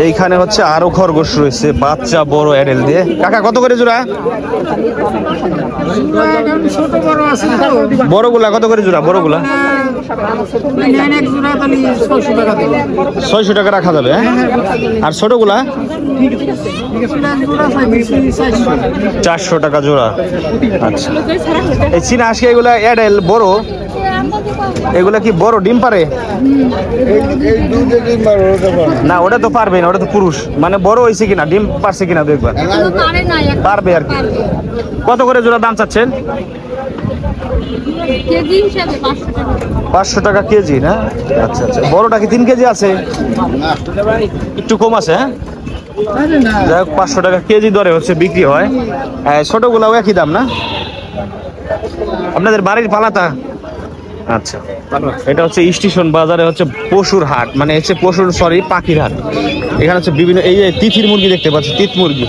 এইখানে হচ্ছে আরো খরগোশ রয়েছে, বাচ্চা বড় অ্যাডেল দিয়ে। কাকা কত করে জোড়া? বড়গুলা কত করে জোড়া? বড়গুলা 600 টাকা রাখা যাবে। আর ছোটগুলা 400 টাকা জোড়া। আচ্ছা, এই চীনা হাঁস এগুলা অ্যাডেল বড়, এগুলা কি বড় ডিম পারে? না ওটা তো পারবে না, ওটা তো পুরুষ। মানে বড় হয়েছে কিনা, ডিম পারছে কিনা দেখবেন, পারবে আর কি। কত করে জোড়া দাম চাচ্ছেন? 500 টাকা কেজি না? আচ্ছা আচ্ছা, বড়টা কি 3 কেজি আছে? একটু কম আছে। যাই হোক 500 টাকা কেজি দরে হচ্ছে বিক্রি হয়। ছোটগুলাও একই দাম না? আপনাদের বাড়ির পালাতা? আচ্ছা, এটা হচ্ছে স্টেশন বাজারে হচ্ছে পশুর হাট, মানে হচ্ছে পশুর পাখির হাট। এখানে হচ্ছে বিভিন্ন, এই যে তিথির মুরগি দেখতে পাচ্ছি, তিত মুরগি।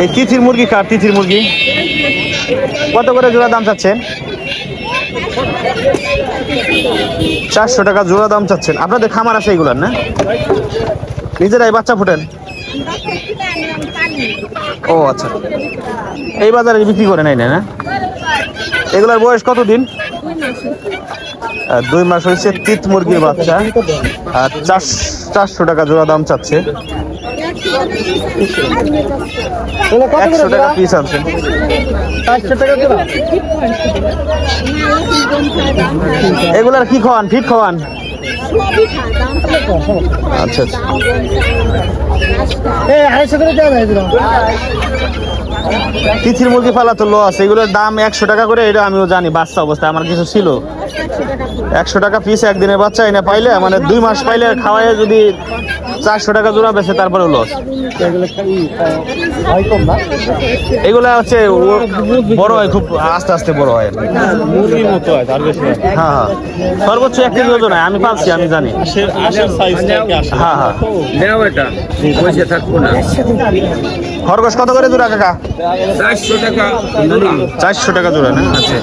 এই তিথির মুরগি কার? তিথির মুরগি কত করে জোড়া দাম চাচ্ছেন? 400 টাকা জোড়া দাম চাচ্ছেন। আপনাদের খামার আছে এগুলার না? নিজেরাই বাচ্চা ফুটেন? ও আচ্ছা, এই বাজারে বিক্রি করে নাই না? এগুলার বয়স কতদিন? 2 মাস হয়েছে। তিত মুরগির বাচ্চা। 400 টাকা জোড়া দাম চাচ্ছে। 100 টাকা পিস আছে। এগুলার কি খাওয়ান? ফিট খাওয়ান? আচ্ছা আচ্ছা, তিথির মুরগি পালা তো লো আছে, এগুলোর দাম 100 টাকা করে। এটা আমিও জানি, বাচ্চা অবস্থায় আমার কিছু ছিল। 100 টাকা পিস একদিনের বাচ্চা এনে পাইলে, মানে 2 মাস পাইলে খাওয়াই যদি 400 টাকা জোড়া বেছে, তারপরে লস। এগুলা হচ্ছে বড় হয়, খুব আস্তে আস্তে বড় হয়। হ্যাঁ হ্যাঁ, সর্বোচ্চ 1 কেজি ওজন হয়, আমি পাচ্ছি, আমি জানি। হ্যাঁ হ্যাঁ, খরগোশ কত করে জোড়া কাকা? 400 টাকা। 400 টাকা জোড়া না? আচ্ছা,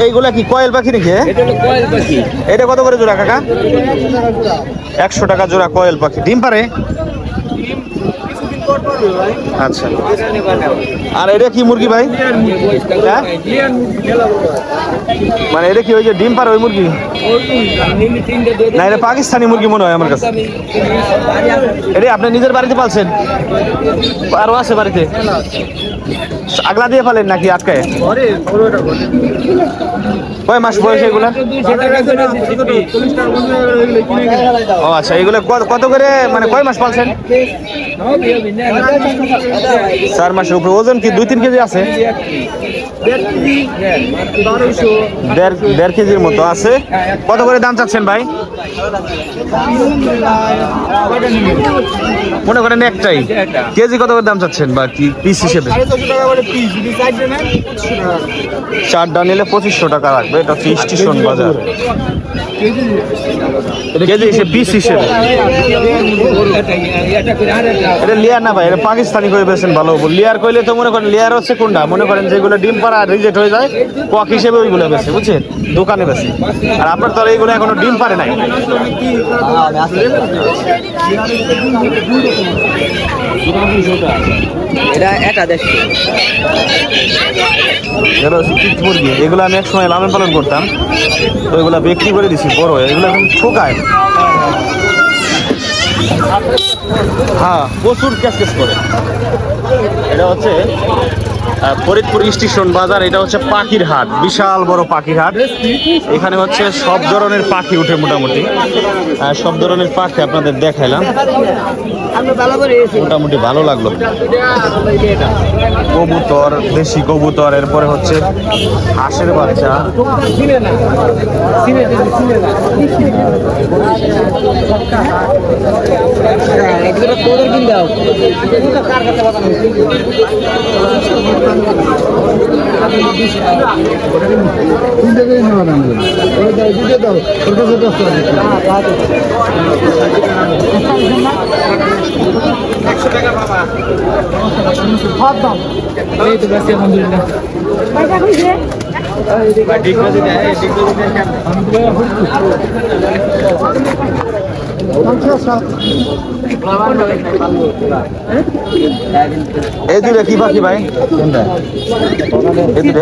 এইগুলা কি কয়েল পাখি নাকি? এটা কত করে জোড়া কাকা? 100 টাকা জোড়া কয়েল পাখি। ডিম পারে? আচ্ছা, আর এটা কি মুরগি ভাই? মানে এটা কি ওই যে ডিম পারে ওই মুরগি না? এটা পাকিস্তানি মুরগি মনে হয় আমার কাছে। এটা আপনি নিজের বাড়িতে পালছেন? আরো আছে বাড়িতে? আগলা দিয়ে পালেন নাকি আটকায়? কয় মাস বয়স এগুলা? ও আচ্ছা, এগুলো কত করে, মানে কয় মাস পালছেন? 4 মাসের উপরে। ওজন কি 2-3 কেজি আছে? 1.5 কেজির মতো আছে। কত করে দাম চাচ্ছেন ভাই? মনে করেন একটাই, কেজি কত করে দাম চাচ্ছেন বা কি পিস হিসেবে? 4টা নিলে 2500 টাকা রাখবে। এটা হচ্ছে স্টেশন বাজার, কেজি হিসেবে, পিস হিসেবে। এটা লিয়ার না ভাই, এটা পাকিস্তানি করে বেছেন ভালো। লিয়ার কইলে তো মনে করেন লিয়ার হচ্ছে কোনটা, মনে করেন যেগুলো ডিম পাড়া রিজেক্ট হয়ে যায়, কক হিসেবে ওইগুলো বেছে, বুঝছেন, দোকানে বেছে। আর আপনার তো এইগুলো এখনো ডিম পারে নাই। এগুলো আমি এক সময় লালন পালন করতাম, তো এগুলা বিক্রি করে দিছি বড় হয়ে। এগুলো এখন ঠোকায়, হ্যাঁ প্রচুর ক্যাশ করে। এটা হচ্ছে ফরিদপুর স্টেশন বাজার। এটা হচ্ছে পাখির হাট, বিশাল বড় পাখির হাট। এখানে হচ্ছে সব ধরনের পাখি উঠে, মোটামুটি সব ধরনের পাখি আপনাদের দেখাইলাম, মোটামুটি ভালো লাগলো। কবুতর, দেশি কবুতর, এরপরে হচ্ছে হাঁসের বাচ্চা। এই দুটো কি পাখি ভাই? এই দুটো